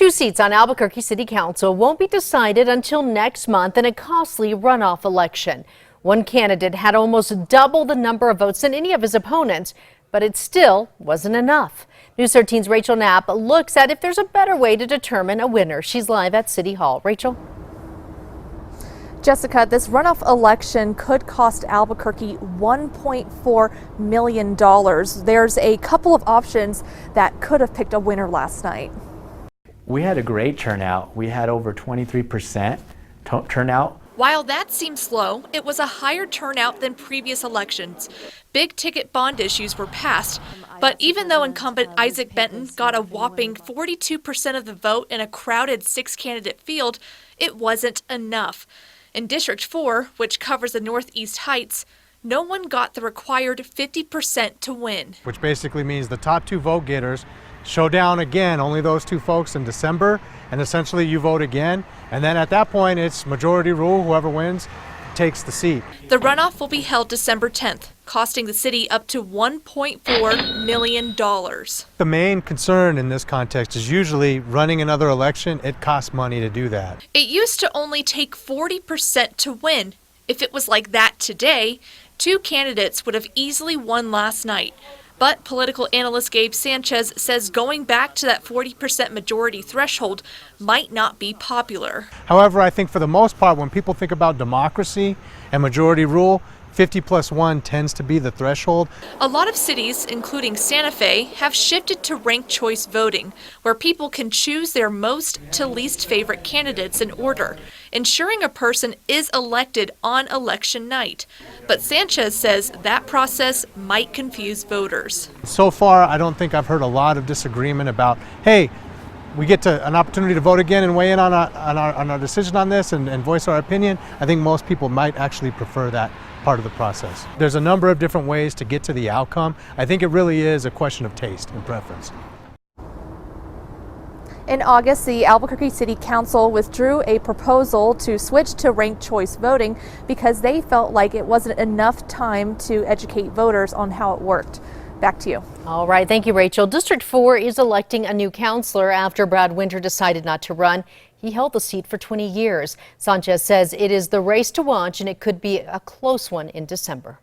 2 seats on Albuquerque City Council won't be decided until next month in a costly runoff election. One candidate had almost double the number of votes than any of his opponents, but it still wasn't enough. News 13's Rachel Knapp looks at if there's a better way to determine a winner. She's live at City Hall. Rachel? Jessica, this runoff election could cost Albuquerque $1.4 million. There's a couple of options that could have picked a winner last night. We had a great turnout. We had over 23% turnout. While that seems low, it was a higher turnout than previous elections. Big ticket bond issues were passed, but even though incumbent Isaac Benton got a whopping 42% of the vote in a crowded 6-candidate field, it wasn't enough. In District 4, which covers the Northeast Heights, no one got the required 50% to win. Which basically means the top 2 vote getters show down again, only those 2 folks in December, and essentially you vote again. And then at that point, it's majority rule. Whoever wins takes the seat. The runoff will be held December 10th, costing the city up to $1.4 million. The main concern in this context is usually running another election. It costs money to do that. It used to only take 40% to win. If it was like that today, 2 candidates would have easily won last night. But political analyst Gabe Sanchez says going back to that 40% majority threshold might not be popular. However, I think for the most part, when people think about democracy and majority rule, 50+1 tends to be the threshold. A lot of cities, including Santa Fe, have shifted to ranked choice voting, where people can choose their most to least favorite candidates in order, ensuring a person is elected on election night. But Sanchez says that process might confuse voters. So far, I don't think I've heard a lot of disagreement about, hey, we get an opportunity to vote again and weigh in on our decision on this and voice our opinion. I think most people might actually prefer that part of the process. There's a number of different ways to get to the outcome. I think it really is a question of taste and preference. In August, the Albuquerque City Council withdrew a proposal to switch to ranked choice voting because they felt like it wasn't enough time to educate voters on how it worked. Back to you. All right. Thank you, Rachel. District 4 is electing a new counselor after Brad Winter decided not to run. He held the seat for 20 years. Sanchez says it is the race to watch and it could be a close one in December.